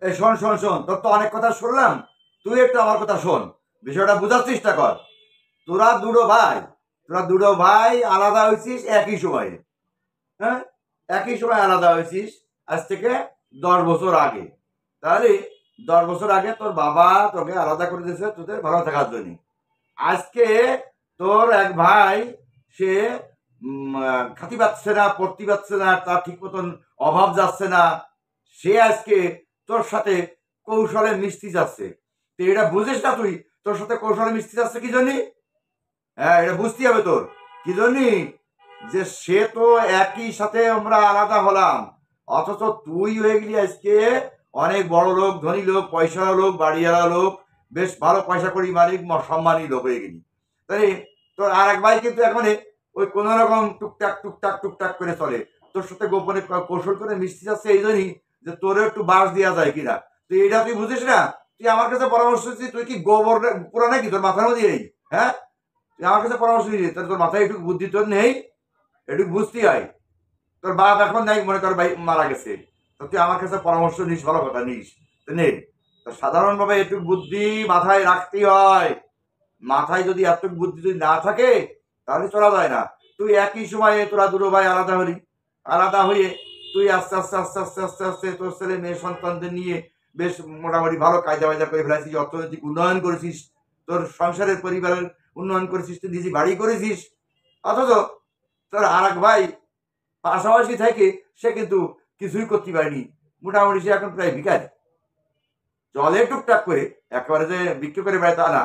এই শোন শোন শোন, তোর তো অনেক কথা শুনলাম, তুই একটু আমার কথা শোন, বিষয়টা বোঝার চেষ্টা কর। তোরা দুটো ভাই, তোরা দুটো ভাই আলাদা হয়েছিস একই সময়ে। হ্যাঁ, একই সময় আলাদা হয়েছিস, আজ থেকে 10 বছর আগে। তাহলে 10 বছর আগে তোর বাবা তোকে আলাদা করে দিয়েছে তোদের ভালো থাকার জন্য। আজকে তোর এক ভাই, সে খাতি পাচ্ছে না, পড়তে পারছে না, তার ঠিক মতন অভাব যাচ্ছে না, সে আজকে তোর সাথে কৌশলে মিশতে যাচ্ছে। তুই এটা বুঝিস না? তুই তোর সাথে কৌশলে মিশতে যাচ্ছে কি জন্যে? হ্যাঁ, এটা বুঝতে হবে তোর। কি জন্যে? যে সে তো একই সাথে আমরা আলাদা হলাম, অথচ তুই হয়ে গেলি আজকে অনেক বড় লোক, ধনী লোক, পয়সাওয়ালা লোক, বাড়িওয়ালা লোক, বেশ ভালো পয়সা করি মালিক, সম্মানী লোক হয়ে গেলি। তাই তোর আর এক ভাই কিন্তু এখন ওই কোন রকম টুকটাক টুকটাক টুকটাক করে চলে, তোর সাথে গোপনে কৌশল করে মিশতে যাচ্ছে এই জন্যই যে তোর একটু বাস দেওয়া যায় কিনা। তুই এটা তুই বুঝিস না? তুই আমার কাছে পরামর্শ দিচ্ছিস, তুই কি গোবর পুরা নাকি তোর মাথার মধ্যে নেই? হ্যাঁ, তুই আমার কাছে পরামর্শ দিচ্ছিস, তোর মাথায় একটু বুদ্ধি তোর নেই? একটু বুঝতে হয়। তোর বাপ এখন নাই, মনে কর ভাই মারা গেছে, তো তুই আমার কাছে পরামর্শ নিস, ভালো কথা নিস, নে। তো সাধারণভাবে একটু বুদ্ধি মাথায় রাখতেই হয়। মাথায় যদি এত বুদ্ধি যদি না থাকে তাহলে চলা যায় না। তুই একই সময়ে তোরা দুটো ভাই আলাদা হলি, আলাদা হয়ে তুই আস্তে আস্তে আস্তে আস্তে আস্তে আস্তে তোর ছেলে মেয়ে সন্তানদের নিয়ে বেশ মোটামুটি ভালো কায়দা বায়দা করে ফেলেছিস, অর্থনৈতিক উন্নয়ন করেছিস, তোর সংসারের পরিবারের উন্নয়ন করেছিস, তুই নিজে বাড়ি করেছিস। অথচ তোর আর এক ভাই পাশাপাশি থেকে সে কিন্তু কিছুই করতে পারেনি, মোটামুটি সে এখন প্রায় ভিখারি, চলে টুকটাক করে, একেবারে যে বিক্রি করে বেড়ায় তা না,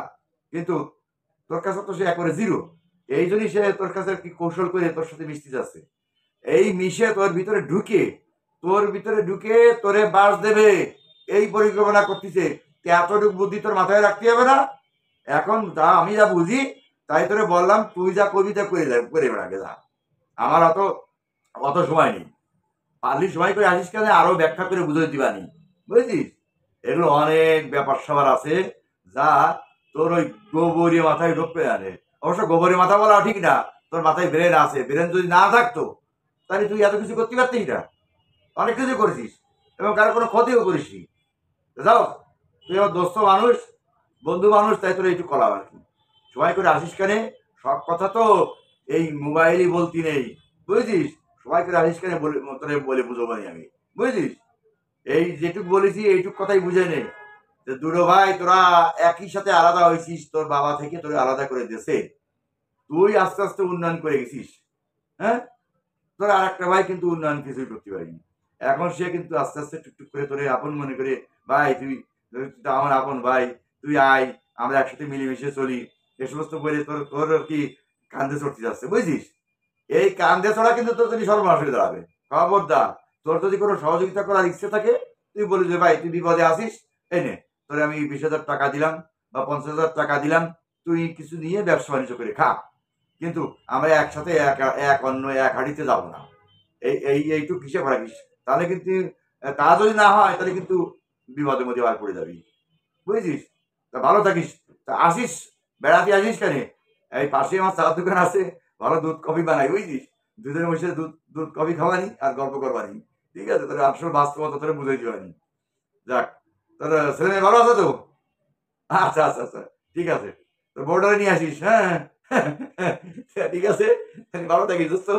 কিন্তু তোর কাছে তো সে একেবারে জিরো। এই জন্যই সে তোর কাছে কি কৌশল করে তোর সাথে মিশতে যাচ্ছে, এই মিশে তোর ভিতরে ঢুকে, তোর ভিতরে ঢুকে তোরে বাস দেবে, এই পরিকল্পনা করতেছে। এতটুকু বুদ্ধি তোর মাথায় রাখতে হবে না? এখন যা আমি যা বুঝি তাই তোরে বললাম, তুই যা করবি তা করে বেড়াবে, যা। আমার অত অত সময় নেই, পারলি সময় করে আসিস কেন, আরো ব্যাখ্যা করে বুঝে দিবানি, বুঝেছিস? এগুলো অনেক ব্যাপার সবার আছে, যা তোর ওই গোবরীয় মাথায় ঢুকবে আনে। অবশ্য গোবরীয় মাথা বলা ঠিক না, তোর মাথায় ব্রেন আছে, ব্রেন যদি না থাকতো তাহলে তুই এত কিছু করতে পারতিস না। অনেক কিছু করেছিস এবং কারো কোনো ক্ষতিও করিসনি। যাও, তুই আমার দোস্ত মানুষ, বন্ধু মানুষ, তাই তোর একটু কলাম আর কি। সময় করে আসিস কেনে, সব কথা তো এই মোবাইলই বলতি নেই, বুঝেছিস? সবাই করে আসিস কেনে বলে তোরে বলে বুঝবো না আমি, বুঝেছিস? এই যেটুক বলেছি এইটুক কথাই বুঝে নে, যে দুটো ভাই তোরা একই সাথে আলাদা হয়েছিস, তোর বাবা থেকে তোরে আলাদা করে দিয়েছে, তুই আস্তে আস্তে উন্নয়ন করে গেছিস। হ্যাঁ, তোর আর একটা ভাই কিন্তু উন্নয়ন কিছুই করতে পারিনি, এখন সে কিন্তু আস্তে আস্তে টুকটুক করে তোরে আপন মনে করে, ভাই তুই তুই তো আমার আপন ভাই, তুই আয়, আমরা একসাথে মিলেমিশে চলি, এ সমস্ত বলে তোর তোর আর কি কান্দে চড়তে যাচ্ছে, বুঝছিস? এই কান্দে চড়া কিন্তু তোর যদি সর্বনাশ হয়ে দাঁড়াবে, খবরদার। তোর যদি কোনো সহযোগিতা করার ইচ্ছে থাকে, তুই বলি যে ভাই তুই বিপদে আসিস, এনে তোরে আমি 20,000 টাকা দিলাম বা 50,000 টাকা দিলাম, তুই কিছু নিয়ে ব্যবসা বাণিজ্য করে খা, কিন্তু আমরা একসাথে এক অন্য এক হাঁড়িতে যাবো না। এইটুকু হিসেব রাখিস, তাহলে কিন্তু তা যদি না হয় তাহলে কিন্তু বিপদের মধ্যে বার পড়ে যাবি, বুঝেছিস? তা ভালো থাকিস। তা আসিস, বেড়াতে আসিস কেন? এই পাশে আমার চার দোকান আছে, ভালো দুধ কফি বানাই, বুঝছিস? দুধের বসে দুধ দুধ কফি খাওয়ানি আর গল্প করবানি, ঠিক আছে? তোর আসল বাস্তবতা তোর বুঝে দিবানি। যাক, তোর ছেলে মেয়ে ভালো আছে তো? আচ্ছা আচ্ছা আচ্ছা, ঠিক আছে, তোর বউটারে নিয়ে আসিস, হ্যাঁ। ঠিক আছে, ভালো থাকিস দোস্ত।